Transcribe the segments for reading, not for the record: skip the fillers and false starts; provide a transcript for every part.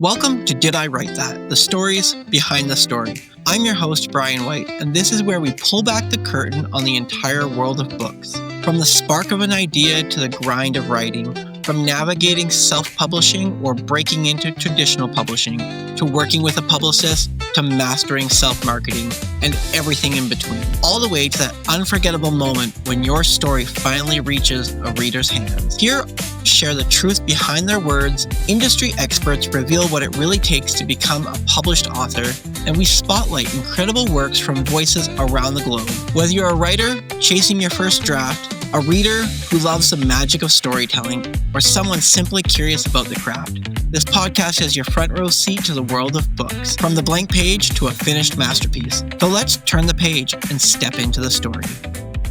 Welcome to Did I Write That? The stories behind the story. I'm your host, Bryan White, and this is where we pull back the curtain on the entire world of books. From the spark of an idea to the grind of writing, from navigating self-publishing or breaking into traditional publishing, to working with a publicist, to mastering self-marketing, and everything in between. All the way to that unforgettable moment when your story finally reaches a reader's hands. Here, share the truth behind their words, industry experts reveal what it really takes to become a published author, and we spotlight incredible works from voices around the globe. Whether you're a writer chasing your first draft, a reader who loves the magic of storytelling, or someone simply curious about the craft, this podcast has your front row seat to the world of books, from the blank page to a finished masterpiece. So let's turn the page and step into the story.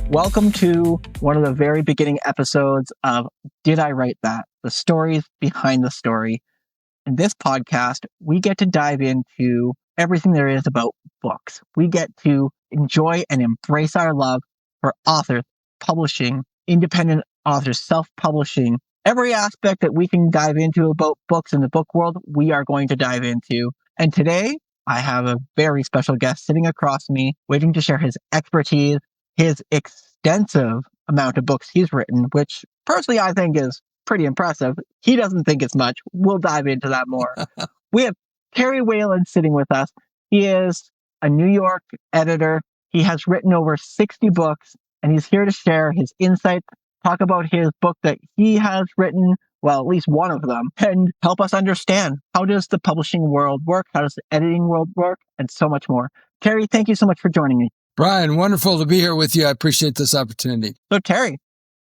Welcome to one of the very beginning episodes of Did I Write That? The stories behind the story. In this podcast, we get to dive into everything there is about books. We get to enjoy and embrace our love for authors, publishing, independent authors, self-publishing. Every aspect that we can dive into about books in the book world, we are going to dive into. And today, I have a very special guest sitting across me, waiting to share his expertise, his extensive amount of books he's written, which personally I think is pretty impressive. He doesn't think it's much. We'll dive into that more. We have Terry Whalin sitting with us. He is a New York editor. He has written over 60 books, and he's here to share his insights, talk about his book that he has written, well, at least one of them, and help us understand how does the publishing world work, how does the editing world work, and so much more. Terry, thank you so much for joining me. Bryan, wonderful to be here with you. I appreciate this opportunity. So Terry,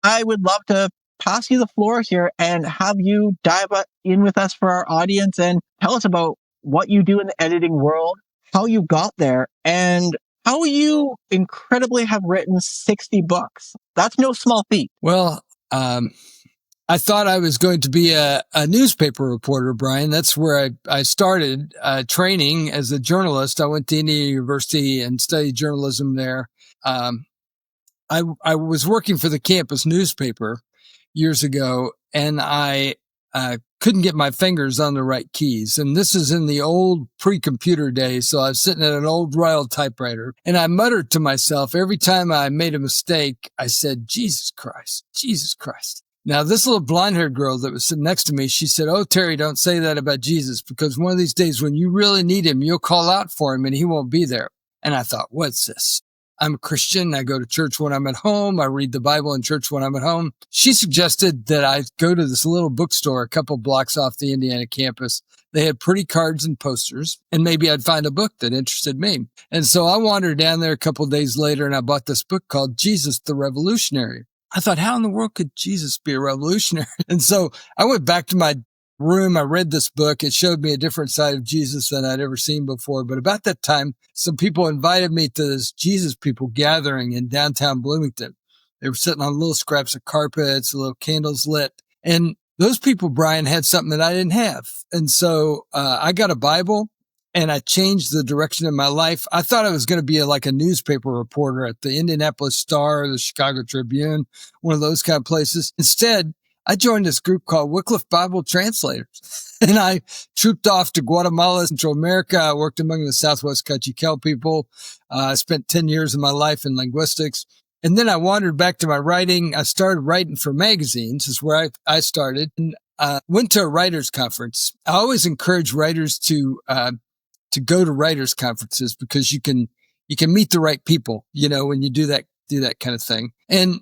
I would love to pass you the floor here and have you dive in with us for our audience and tell us about what you do in the editing world, how you got there, and how you incredibly have written 60 books. That's no small feat. Well, I thought I was going to be a newspaper reporter, Bryan. That's where I started training as a journalist. I went to Indiana University and studied journalism there. I was working for the campus newspaper years ago, and I couldn't get my fingers on the right keys. And this is in the old pre-computer days, so I was sitting at an old Royal typewriter, and I muttered to myself every time I made a mistake, I said, Jesus Christ, Jesus Christ. Now, this little blonde-haired girl that was sitting next to me, she said, "Oh, Terry, don't say that about Jesus, because one of these days when you really need him, you'll call out for him and he won't be there." And I thought, what's this? I'm a Christian. I go to church when I'm at home. I read the Bible in church when I'm at home. She suggested that I go to this little bookstore a couple blocks off the Indiana campus. They had pretty cards and posters, and maybe I'd find a book that interested me. And so I wandered down there a couple days later, and I bought this book called Jesus the Revolutionary. I thought, how in the world could Jesus be a revolutionary? And so I went back to my room. I read this book. It showed me a different side of Jesus than I'd ever seen before. But about that time, some people invited me to this Jesus people gathering in downtown Bloomington. They were sitting on little scraps of carpets, little candles lit. And those people, Bryan, had something that I didn't have. And so I got a Bible, and I changed the direction of my life. I thought I was going to be like a newspaper reporter at the Indianapolis Star, the Chicago Tribune, one of those kind of places. Instead, I joined this group called Wycliffe Bible Translators, and I trooped off to Guatemala, Central America. I worked among the Southwest Cachiquel people. I spent 10 years of my life in linguistics. And then I wandered back to my writing. I started writing for magazines, is where I started, and went to a writers conference. I always encourage writers to go to writers conferences because you can meet the right people, when you do that kind of thing. And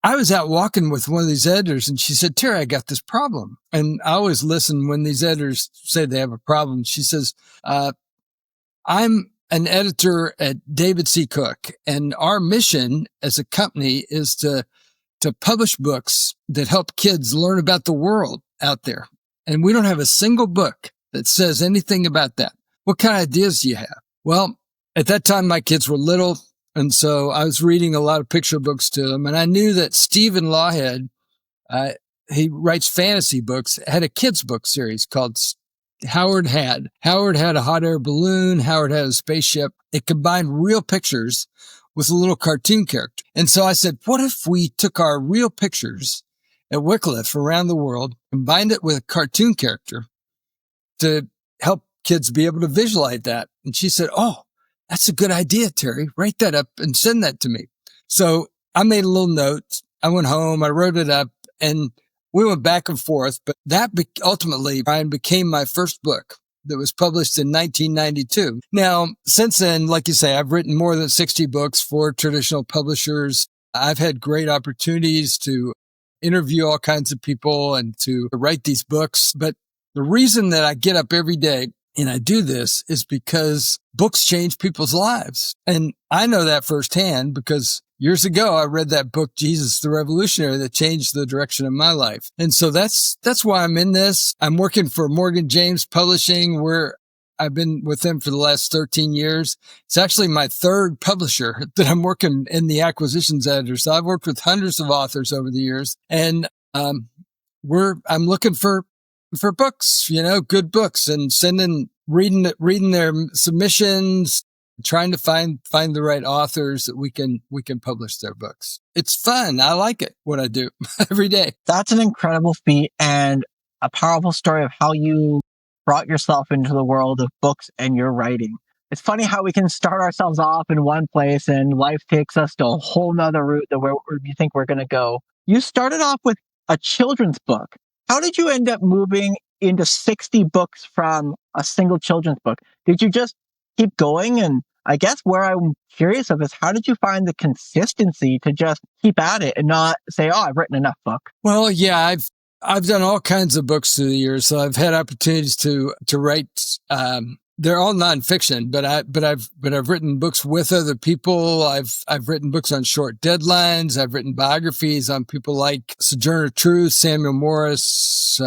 I was out walking with one of these editors, and she said, "Terry, I got this problem." And I always listen when these editors say they have a problem. She says, "I'm an editor at David C. Cook, and our mission as a company is to publish books that help kids learn about the world out there. And we don't have a single book that says anything about that. What kind of ideas do you have?" Well, at that time, my kids were little, and so I was reading a lot of picture books to them. And I knew that Stephen Lawhead, he writes fantasy books, had a kids book series called Howard Had. Howard had a hot air balloon. Howard had a spaceship. It combined real pictures with a little cartoon character. And so I said, what if we took our real pictures at Wycliffe around the world, combined it with a cartoon character, to help kids be able to visualize that. And she said, "Oh, that's a good idea, Terry. Write that up and send that to me." So I made a little note. I went home, I wrote it up, and we went back and forth. But that ultimately, Brian, became my first book that was published in 1992. Now, since then, like you say, I've written more than 60 books for traditional publishers. I've had great opportunities to interview all kinds of people and to write these books. But the reason that I get up every day and I do this is because books change people's lives. And I know that firsthand because years ago, I read that book, Jesus the Revolutionary, that changed the direction of my life. And so that's why I'm in this. I'm working for Morgan James Publishing, where I've been with them for the last 13 years. It's actually my third publisher that I'm working in the acquisitions editor. So I've worked with hundreds of authors over the years, and I'm looking for books, good books, and reading their submissions, trying to find the right authors that we can publish their books. It's fun. I like it, what I do every day. That's an incredible feat and a powerful story of how you brought yourself into the world of books and your writing. It's funny how we can start ourselves off in one place and life takes us to a whole nother route than where you think we're going to go. You started off with a children's book. How did you end up moving into 60 books from a single children's book? Did you just keep going? And I guess where I'm curious of is how did you find the consistency to just keep at it and not say, "Oh, I've written enough book"? Well, yeah, I've done all kinds of books through the years, so I've had opportunities to write. They're all nonfiction, but I've written books with other people. I've written books on short deadlines. I've written biographies on people like Sojourner Truth, Samuel Morris,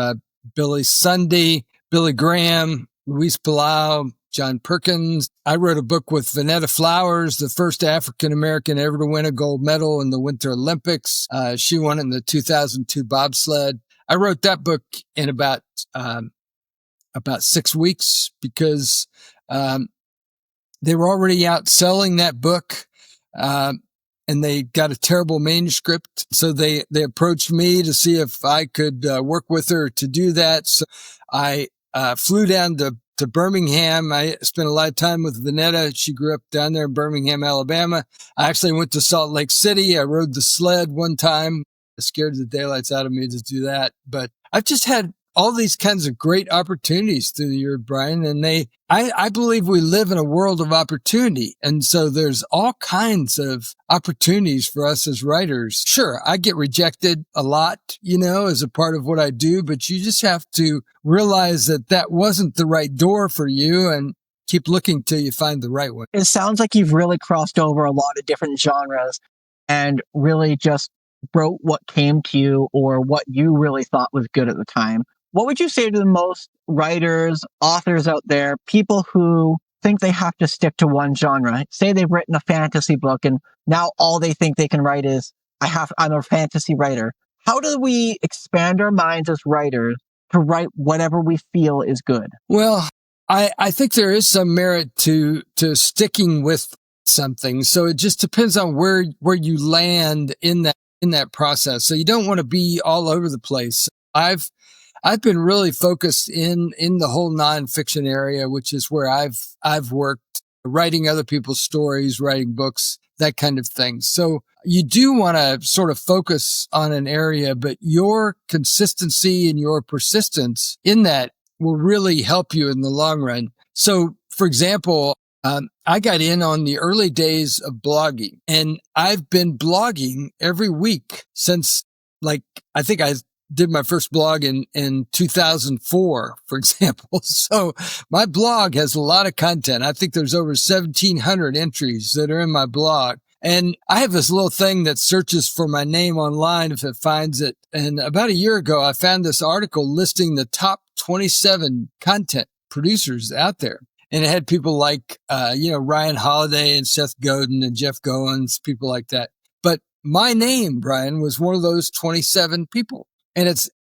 Billy Sunday, Billy Graham, Luis Palau, John Perkins. I wrote a book with Vanetta Flowers, the first African-American ever to win a gold medal in the Winter Olympics. She won it in the 2002 bobsled. I wrote that book in about 6 weeks because they were already out selling that book, and they got a terrible manuscript. So they approached me to see if I could work with her to do that. So I flew down to Birmingham. I spent a lot of time with Vanetta. She grew up down there in Birmingham, Alabama. I actually went to Salt Lake City. I rode the sled one time. It scared the daylights out of me to do that. But I've just had all these kinds of great opportunities through the year, Brian. And I believe we live in a world of opportunity. And so there's all kinds of opportunities for us as writers. Sure, I get rejected a lot, as a part of what I do, but you just have to realize that wasn't the right door for you and keep looking till you find the right one. It sounds like you've really crossed over a lot of different genres and really just wrote what came to you or what you really thought was good at the time. What would you say to the most writers, authors out there, people who think they have to stick to one genre? Say they've written a fantasy book and now all they think they can write is, I'm a fantasy writer. How do we expand our minds as writers to write whatever we feel is good? Well, I think there is some merit to sticking with something. So it just depends on where you land in that process. So you don't want to be all over the place. I've been really focused in the whole nonfiction area, which is where I've worked, writing other people's stories, writing books, that kind of thing. So you do want to sort of focus on an area, but your consistency and your persistence in that will really help you in the long run. So, for example, I got in on the early days of blogging, and I've been blogging every week since, I think I did my first blog in 2004, for example. So my blog has a lot of content. I think there's over 1,700 entries that are in my blog. And I have this little thing that searches for my name online if it finds it. And about a year ago, I found this article listing the top 27 content producers out there. And it had people like, Ryan Holiday and Seth Godin and Jeff Goins, people like that. But my name, Brian, was one of those 27 people. And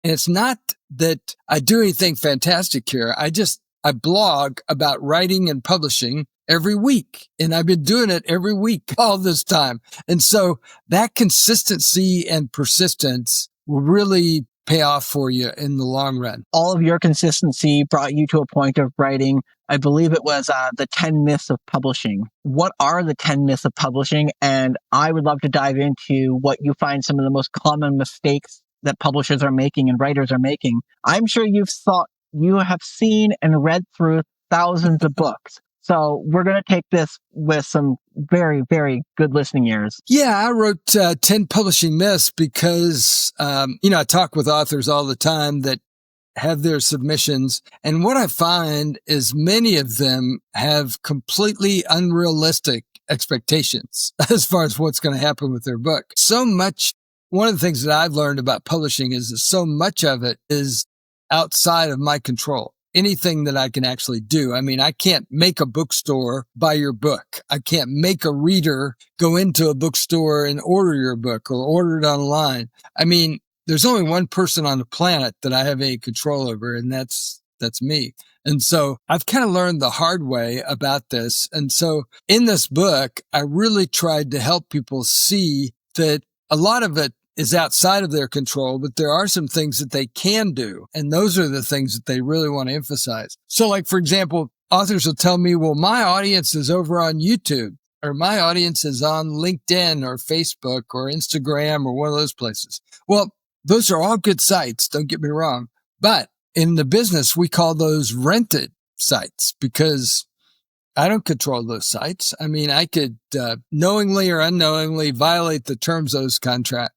it's not that I do anything fantastic here. I blog about writing and publishing every week. And I've been doing it every week all this time. And so that consistency and persistence will really pay off for you in the long run. All of your consistency brought you to a point of writing, I believe it was the 10 myths of publishing. What are the 10 myths of publishing? And I would love to dive into what you find some of the most common mistakes that publishers are making and writers are making. I'm sure you have seen and read through thousands of books. So we're going to take this with some very, very good listening ears. Yeah, I wrote 10 publishing myths because, I talk with authors all the time that have their submissions. And what I find is many of them have completely unrealistic expectations as far as what's going to happen with their book. One of the things that I've learned about publishing is that so much of it is outside of my control. Anything that I can actually do. I mean, I can't make a bookstore buy your book. I can't make a reader go into a bookstore and order your book or order it online. I mean, there's only one person on the planet that I have any control over, and that's me. And so I've kind of learned the hard way about this. And so in this book, I really tried to help people see that a lot of it is outside of their control, but there are some things that they can do. And those are the things that they really want to emphasize. So like, for example, authors will tell me, well, my audience is over on YouTube, or my audience is on LinkedIn or Facebook or Instagram or one of those places. Well, those are all good sites. Don't get me wrong. But in the business, we call those rented sites because I don't control those sites. I mean, I could knowingly or unknowingly violate the terms of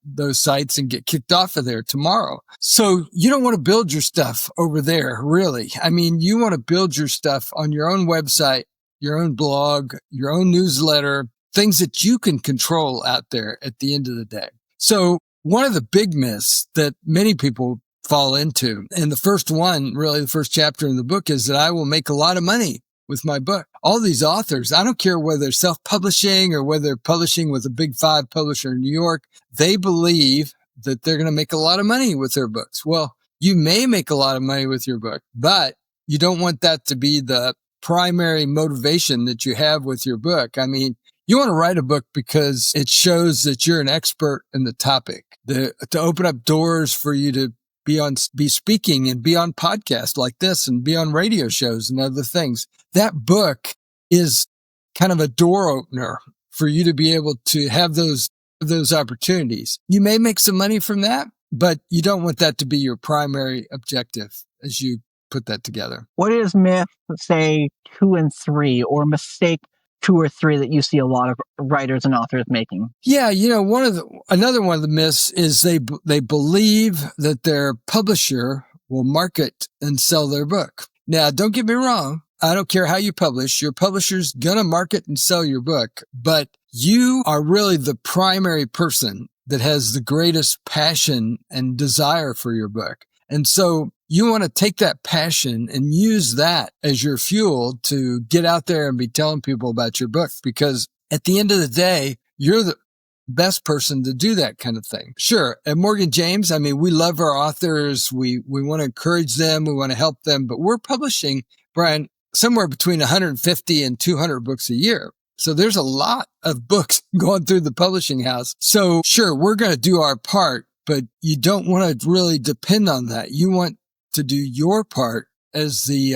those sites and get kicked off of there tomorrow. So you don't want to build your stuff over there, really. I mean, you want to build your stuff on your own website, your own blog, your own newsletter, things that you can control out there at the end of the day. So one of the big myths that many people fall into, and the first one, really the first chapter in the book, is that I will make a lot of money with my book. All these authors, I don't care whether they're self-publishing or whether they're publishing with a big 5 publisher in New York, they believe that they're going to make a lot of money with their books. Well, you may make a lot of money with your book, but you don't want that to be the primary motivation that you have with your book. I mean, you want to write a book because it shows that you're an expert in the topic, to open up doors for you to be speaking and be on podcasts like this and be on radio shows and other things. That book is kind of a door opener for you to be able to have those opportunities. You may make some money from that, but you don't want that to be your primary objective as you put that together. What is myth, say 2 and 3, or mistake 2 or 3 that you see a lot of writers and authors making? Yeah, another one of the myths is they believe that their publisher will market and sell their book. Now, don't get me wrong. I don't care how you publish. Your publisher's gonna market and sell your book, but you are really the primary person that has the greatest passion and desire for your book. And so you want to take that passion and use that as your fuel to get out there and be telling people about your book, because at the end of the day, you're the best person to do that kind of thing. Sure. At Morgan James, I mean, we love our authors. We want to encourage them. We want to help them, but we're publishing, Bryan, somewhere between 150 and 200 books a year. So there's a lot of books going through the publishing house. So sure, we're going to do our part, but you don't want to really depend on that. You want to do your part as the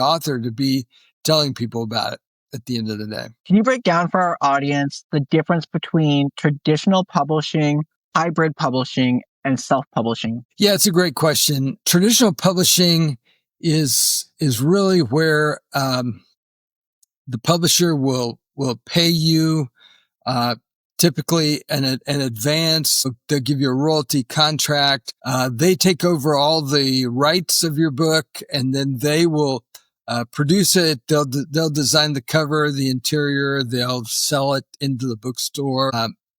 author to be telling people about it at the end of the day. Can you break down for our audience the difference between traditional publishing, hybrid publishing, and self-publishing? Yeah, it's a great question. Traditional publishing is really where the publisher will pay you typically an advance. They'll give you a royalty contract. They take over all the rights of your book, and then they will produce it. They'll design the cover, the interior. They'll sell it into the bookstore,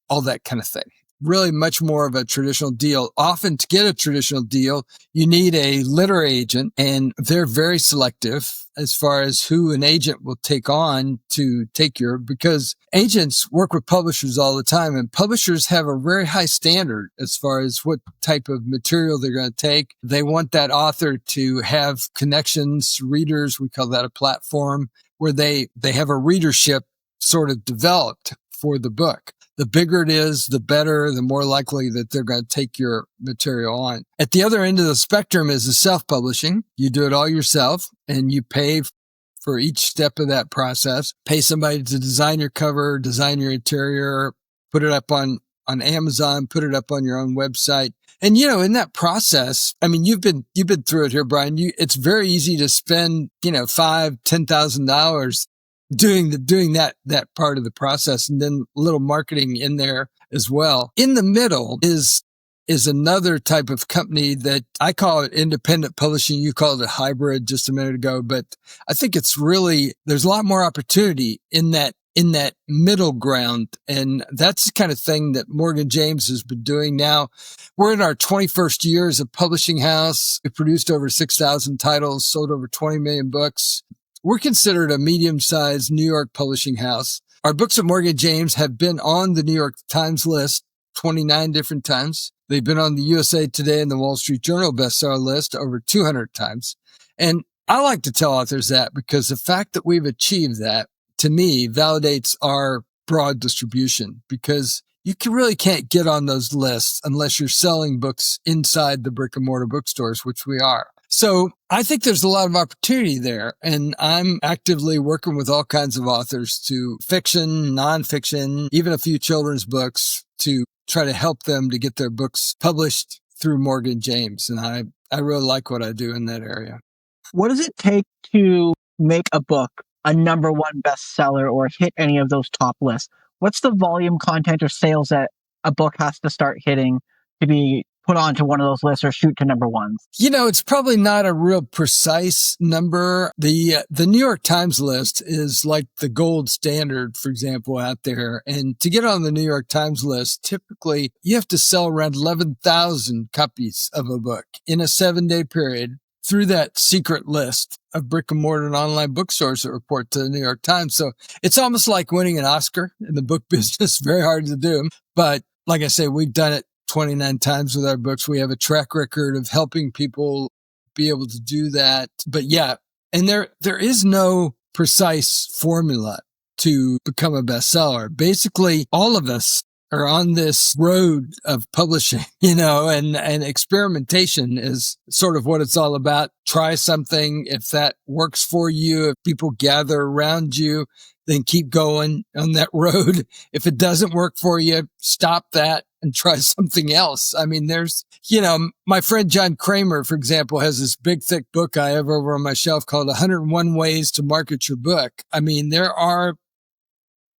all that kind of thing. Really much more of a traditional deal. Often to get a traditional deal, you need a literary agent, and they're very selective as far as who an agent will take on to take because agents work with publishers all the time, and publishers have a very high standard as far as what type of material they're going to take. They want that author to have connections, readers. We call that a platform, where they have a readership sort of developed for the book. The bigger it is, the better, the more likely that they're going to take your material on. At the other end of the spectrum is the self-publishing. You do it all yourself and you pay for each step of that process. Pay somebody to design your cover, design your interior, put it up on Amazon, put it up on your own website. And, in that process, I mean, you've been through it here, Brian. It's very easy to spend, $5,000, $10,000 doing that part of the process, and then a little marketing in there as well. In the middle is another type of company that I call it independent publishing. You called it hybrid just a minute ago, but I think it's really, there's a lot more opportunity in that middle ground. And that's the kind of thing that Morgan James has been doing now. We're in our 21st year as a publishing house. We produced over 6,000 titles, sold over 20 million books. We're considered a medium-sized New York publishing house. Our books at Morgan James have been on the New York Times list 29 different times. They've been on the USA Today and the Wall Street Journal bestseller list over 200 times. And I like to tell authors that because the fact that we've achieved that, to me, validates our broad distribution, because you really can't get on those lists unless you're selling books inside the brick and mortar bookstores, which we are. So I think there's a lot of opportunity there, and I'm actively working with all kinds of authors, to fiction, nonfiction, even a few children's books, to try to help them to get their books published through Morgan James. And I really like what I do in that area. What does it take to make a book a number one bestseller or hit any of those top lists? What's the volume, content, or sales that a book has to start hitting to be put onto one of those lists or shoot to number ones? It's probably not a real precise number. The New York Times list is like the gold standard, for example, out there. And to get on the New York Times list, typically you have to sell around 11,000 copies of a book in a 7-day period through that secret list of brick and mortar and online bookstores that report to the New York Times. So it's almost like winning an Oscar in the book business. Very hard to do. But like I say, we've done it 29 times with our books. We have a track record of helping people be able to do that. But yeah, and there is no precise formula to become a bestseller. Basically, all of us are on this road of publishing, and experimentation is sort of what it's all about. Try something. If that works for you, if people gather around you, then keep going on that road. If it doesn't work for you, stop that and try something else. I mean, there's, my friend John Kramer, for example, has this big, thick book I have over on my shelf called 101 Ways to Market Your Book. I mean, there are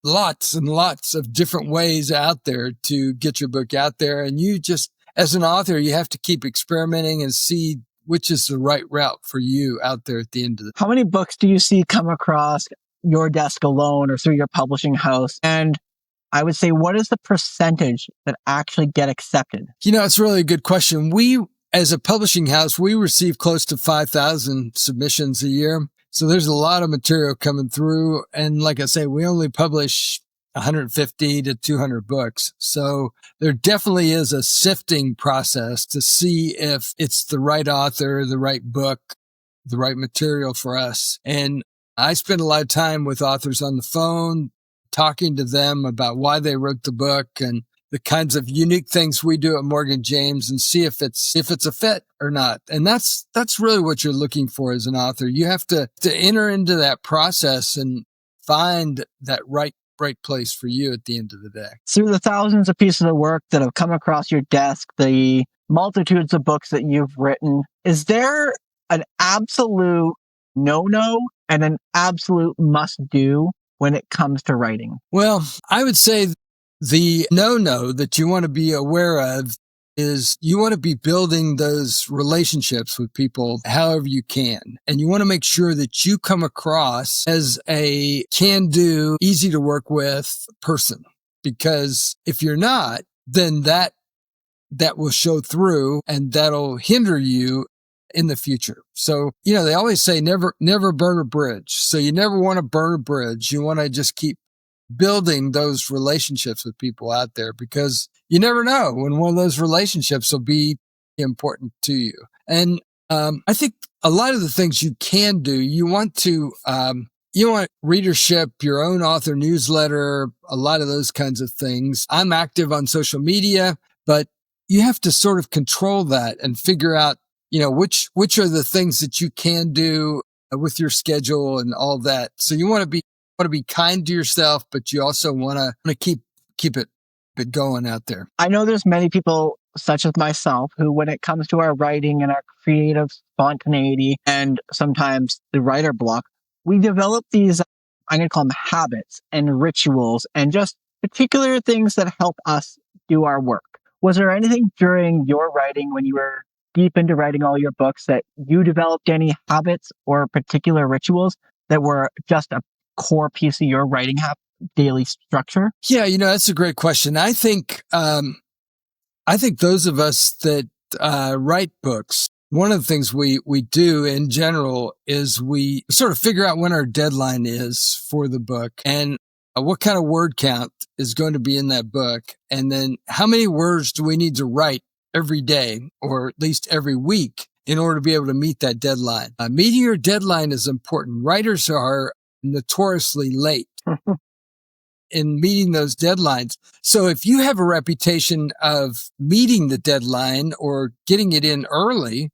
lots and lots of different ways out there to get your book out there. And you just, as an author, you have to keep experimenting and see which is the right route for you out there at the end of the day. How many books do you see come across your desk alone or through your publishing house? And I would say, what is the percentage that actually get accepted? It's really a good question. We, as a publishing house, we receive close to 5,000 submissions a year. So there's a lot of material coming through. And like I say, we only publish 150 to 200 books. So there definitely is a sifting process to see if it's the right author, the right book, the right material for us. And I spend a lot of time with authors on the phone, talking to them about why they wrote the book and the kinds of unique things we do at Morgan James, and see if it's a fit or not. And that's really what you're looking for as an author. You have to enter into that process and find that right place for you at the end of the day. Through the thousands of pieces of work that have come across your desk, the multitudes of books that you've written, is there an absolute no-no and an absolute must-do when it comes to writing? Well, I would say the no-no that you want to be aware of is you want to be building those relationships with people however you can. And you want to make sure that you come across as a can-do, easy to work with person. Because if you're not, then that will show through and that'll hinder you in the future. So, they always say never burn a bridge. So you never want to burn a bridge. You want to just keep building those relationships with people out there, because you never know when one of those relationships will be important to you. And I think a lot of the things you can do, you want to you want readership, your own author newsletter, a lot of those kinds of things. I'm active on social media, but you have to sort of control that and figure out, which are the things that you can do with your schedule and all that. So you want to be kind to yourself, but you also want to keep it going out there. I know there's many people, such as myself, who, when it comes to our writing and our creative spontaneity and sometimes the writer block, we develop these, I'm going to call them habits and rituals and just particular things that help us do our work. Was there anything during your writing, when you were deep into writing all your books, that you developed any habits or particular rituals that were just a core piece of your writing daily structure? Yeah, that's a great question. I think those of us that write books, one of the things we do in general is we sort of figure out when our deadline is for the book and what kind of word count is going to be in that book. And then how many words do we need to write every day or at least every week in order to be able to meet that deadline? Meeting your deadline is important. Writers are notoriously late in meeting those deadlines. So if you have a reputation of meeting the deadline or getting it in early,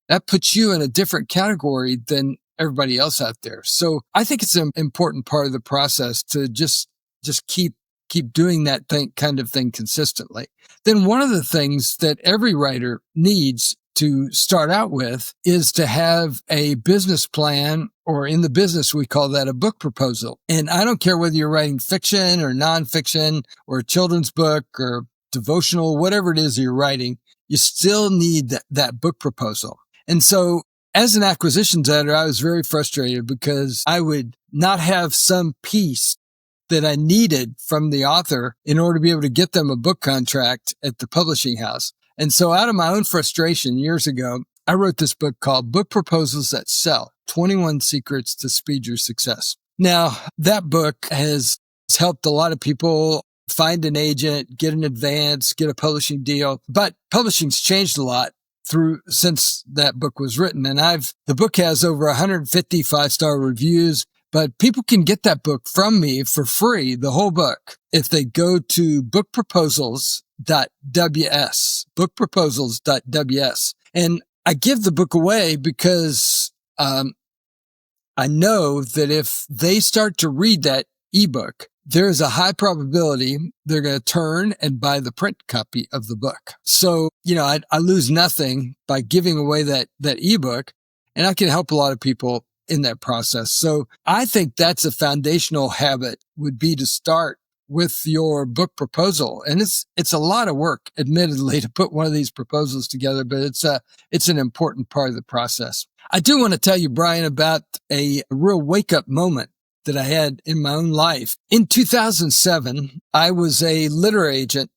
that puts you in a different category than everybody else out there. So I think it's an important part of the process to just keep doing that kind of thing consistently. Then one of the things that every writer needs to start out with is to have a business plan, or in the business, we call that a book proposal. And I don't care whether you're writing fiction or nonfiction or a children's book or devotional, whatever it is you're writing, you still need that book proposal. And so as an acquisitions editor, I was very frustrated because I would not have some piece that I needed from the author in order to be able to get them a book contract at the publishing house. And so out of my own frustration years ago, I wrote this book called Book Proposals That Sell, 21 Secrets to Speed Your Success. Now, that book has helped a lot of people find an agent, get an advance, get a publishing deal, but publishing's changed a lot since that book was written. And the book has over 150 five-star reviews, but people can get that book from me for free, the whole book, if they go to bookproposals.ws, bookproposals.ws. And I give the book away because I know that if they start to read that ebook, there is a high probability they're going to turn and buy the print copy of the book. So, I lose nothing by giving away that ebook, and I can help a lot of people in that process. So I think that's a foundational habit, would be to start with your book proposal. And it's a lot of work, admittedly, to put one of these proposals together, but it's an important part of the process. I do want to tell you, Bryan, about a real wake-up moment that I had in my own life. In 2007, I was a literary agent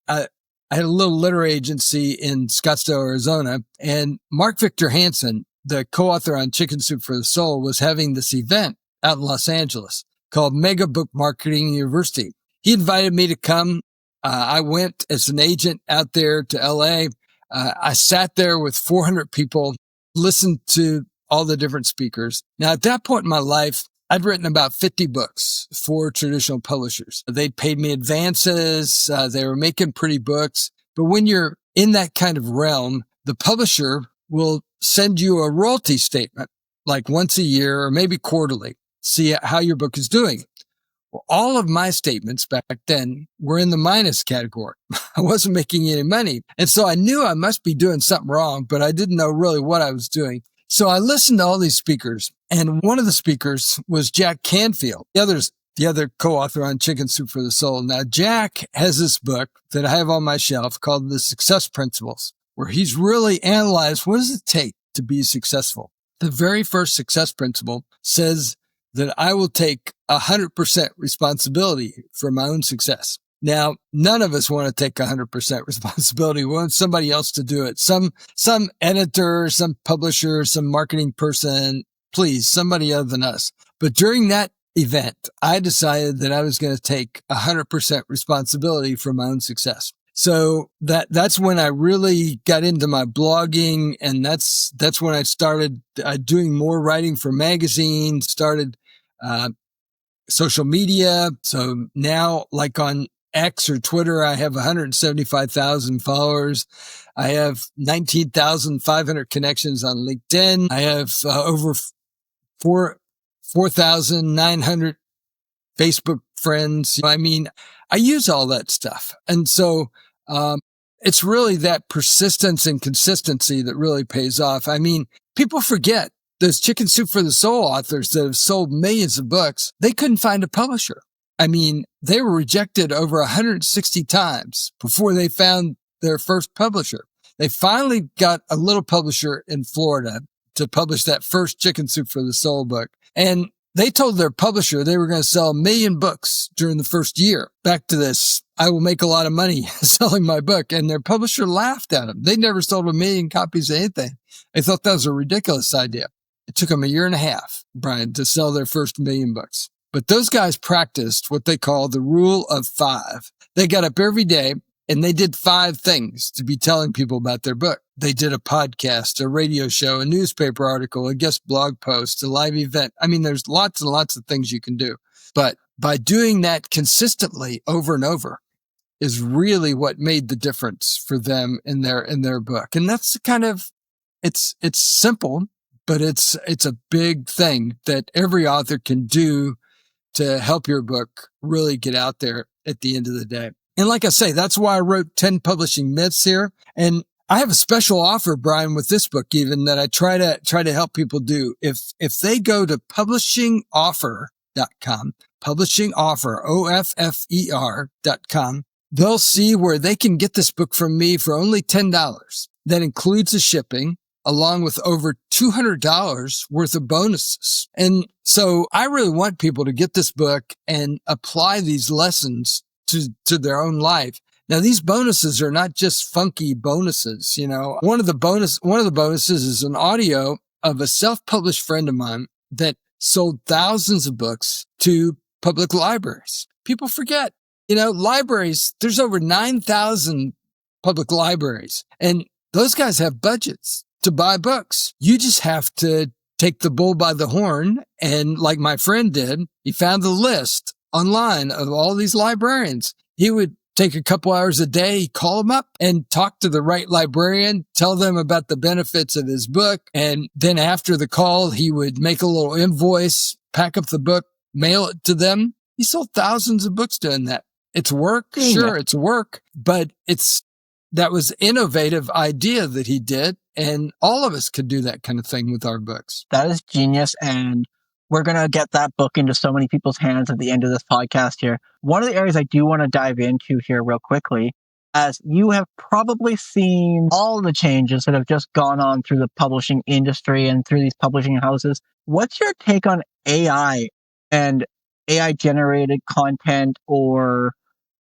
I had a little literary agency in Scottsdale, Arizona, and Mark Victor Hansen, the co-author on Chicken Soup for the Soul, was having this event out in Los Angeles called Mega Book Marketing University. He invited me to come. I went as an agent out there to LA. I sat there with 400 people, listened to all the different speakers. Now, at that point in my life, I'd written about 50 books for traditional publishers. They'd paid me advances. They were making pretty books. But when you're in that kind of realm, the publisher will send you a royalty statement, like once a year or maybe quarterly, see how your book is doing. Well, all of my statements back then were in the minus category. I wasn't making any money. And so I knew I must be doing something wrong, but I didn't know really what I was doing. So I listened to all these speakers, and one of the speakers was Jack Canfield, the other co-author on Chicken Soup for the Soul. Now, Jack has this book that I have on my shelf called The Success Principles, where he's really analyzed what does it take to be successful. The very first success principle says that I will take 100% responsibility for my own success. Now, none of us want to take 100% responsibility. We want somebody else to do it. Some editor, some publisher, some marketing person, please, somebody other than us. But during that event, I decided that I was going to take 100% responsibility for my own success. So that's when I really got into my blogging, and that's when I started doing more writing for magazines, started social media. So now, like on X or Twitter, I have 175,000 followers. I have 19,500 connections on LinkedIn. I have over 4,900 Facebook friends. I mean, I use all that stuff. And so, it's really that persistence and consistency that really pays off. I mean, people forget those Chicken Soup for the Soul authors that have sold millions of books. They couldn't find a publisher. I mean, they were rejected over 160 times before they found their first publisher. They finally got a little publisher in Florida to publish that first Chicken Soup for the Soul book. And they told their publisher they were going to sell 1 million books during the first year. Back to this, I will make a lot of money selling my book. And their publisher laughed at them. They never sold 1 million copies of anything. They thought that was a ridiculous idea. It took them 1.5 years, Brian, to sell their first 1 million books. But those guys practiced what they call the rule of 5. They got up every day and they did 5 things to be telling people about their book. They did a podcast, a radio show, a newspaper article, a guest blog post, a live event. I mean, there's lots and lots of things you can do. But by doing that consistently over and over is really what made the difference for them in their book. And that's kind of, it's simple, but it's a big thing that every author can do to help your book really get out there at the end of the day. And like I say, that's why I wrote 10 publishing myths here. And I have a special offer, Brian, with this book even that I try to help people do. If they go to publishingoffer.com, publishingoffer.com, they'll see where they can get this book from me for only $10. That includes the shipping, along with over $200 worth of bonuses. And so I really want people to get this book and apply these lessons to their own life. Now, these bonuses are not just funky bonuses. You know, one of the bonuses is an audio of a self-published friend of mine that sold thousands of books to public libraries. People forget, you know, libraries, there's over 9,000 public libraries, and those guys have budgets to buy books. You just have to take the bull by the horn. And like my friend did, he found the list online of all these librarians. He would take a couple hours a day, call them up and talk to the right librarian, tell them about the benefits of his book. And then after the call, he would make a little invoice, pack up the book, mail it to them. He sold thousands of books doing that. It's work. Sure, it's work, but that was innovative idea that he did. And all of us could do that kind of thing with our books. That is genius. And we're going to get that book into so many people's hands at the end of this podcast here. One of the areas I do want to dive into here real quickly, as you have probably seen all the changes that have just gone on through the publishing industry and through these publishing houses. What's your take on AI and AI generated content or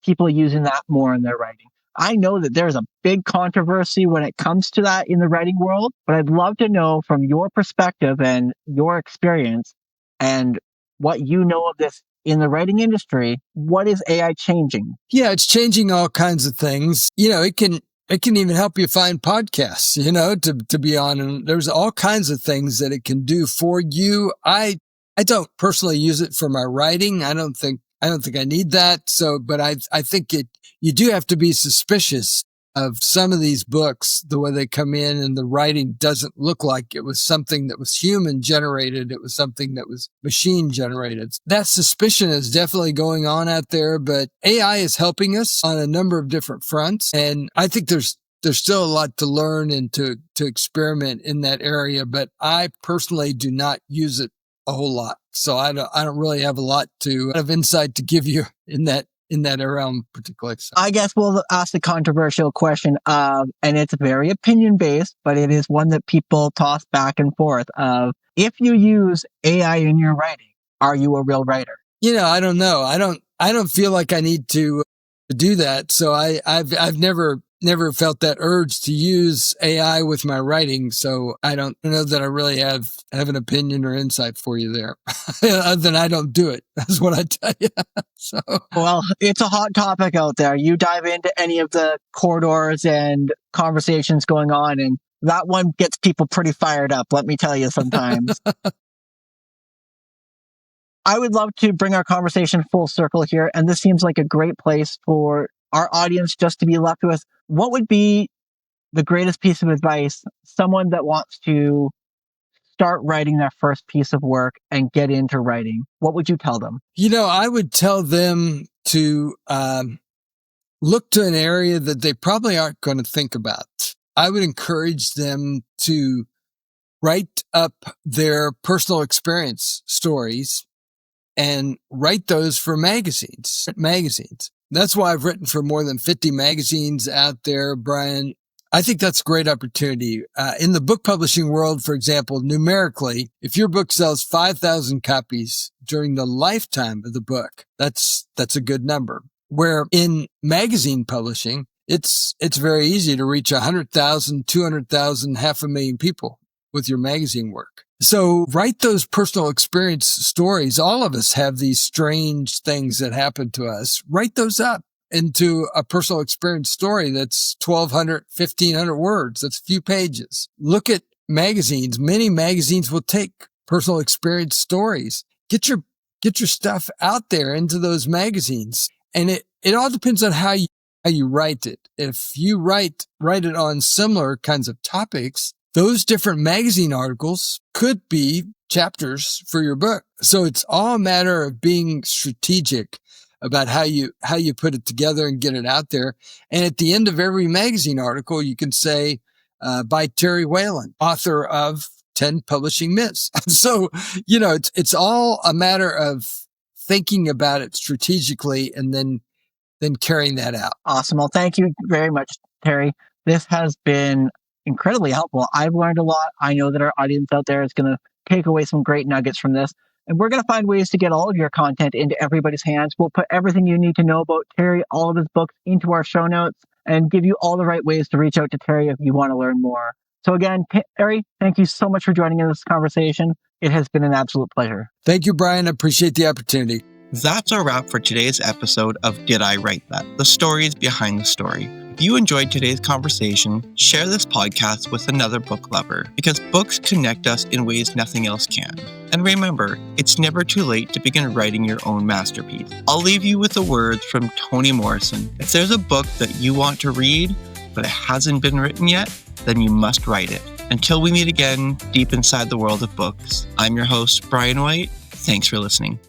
people using that more in their writing? I know that there's a big controversy when it comes to that in the writing world, but I'd love to know from your perspective and your experience and what you know of this in the writing industry, what is AI changing? Yeah, it's changing all kinds of things. You know, it can even help you find podcasts, you know, to be on. And there's all kinds of things that it can do for you. I don't personally use it for my writing. I don't think I need that. So, but I think you do have to be suspicious of some of these books, the way they come in and the writing doesn't look like it was something that was human generated. It was something that was machine generated. That suspicion is definitely going on out there, but AI is helping us on a number of different fronts. And I think there's still a lot to learn and to experiment in that area, but I personally do not use it a whole lot. So I don't really have a lot of insight to give you in that realm particularly. So. I guess we'll ask the controversial question of, and it's very opinion based, but it is one that people toss back and forth of, if you use AI in your writing, are you a real writer? You know, I don't know. I don't feel like I need to do that. So I've never felt that urge to use AI with my writing. So I don't know that I really have an opinion or insight for you there. Other than I don't do it. That's what I tell you. So. Well, it's a hot topic out there. You dive into any of the corridors and conversations going on, and that one gets people pretty fired up, let me tell you sometimes. I would love to bring our conversation full circle here. And this seems like a great place for our audience just to be left with what would be the greatest piece of advice someone that wants to start writing their first piece of work and get into writing? What would you tell them? I would tell them to look to an area that they probably aren't going to think about. I would encourage them to write up their personal experience stories and write those for magazines. That's why I've written for more than 50 magazines out there, Brian. I think that's a great opportunity. In the book publishing world, for example, numerically, if your book sells 5,000 copies during the lifetime of the book, that's a good number. Where in magazine publishing, it's very easy to reach 100,000, 200,000, 500,000 people with your magazine work. So write those personal experience stories. All of us have these strange things that happen to us. Write those up into a personal experience story that's 1,200, 1,500 words. That's a few pages. Look at magazines. Many magazines will take personal experience stories. Get your stuff out there into those magazines. And it all depends on how you write it. If you write it on similar kinds of topics, those different magazine articles could be chapters for your book. So it's all a matter of being strategic about how you put it together and get it out there. And at the end of every magazine article, you can say, by Terry Whalin, author of 10 Publishing Myths. So, it's all a matter of thinking about it strategically and then carrying that out. Awesome. Well, thank you very much, Terry. This has been incredibly helpful. I've learned a lot. I know that our audience out there is going to take away some great nuggets from this. And we're going to find ways to get all of your content into everybody's hands. We'll put everything you need to know about Terry, all of his books, into our show notes and give you all the right ways to reach out to Terry if you want to learn more. So again, Terry, thank you so much for joining in this conversation. It has been an absolute pleasure. Thank you, Brian. I appreciate the opportunity. That's a wrap for today's episode of Did I Write That? The stories behind the story. If you enjoyed today's conversation, share this podcast with another book lover because books connect us in ways nothing else can. And remember, it's never too late to begin writing your own masterpiece. I'll leave you with the words from Toni Morrison. If there's a book that you want to read, but it hasn't been written yet, then you must write it. Until we meet again, deep inside the world of books, I'm your host, Bryan White. Thanks for listening.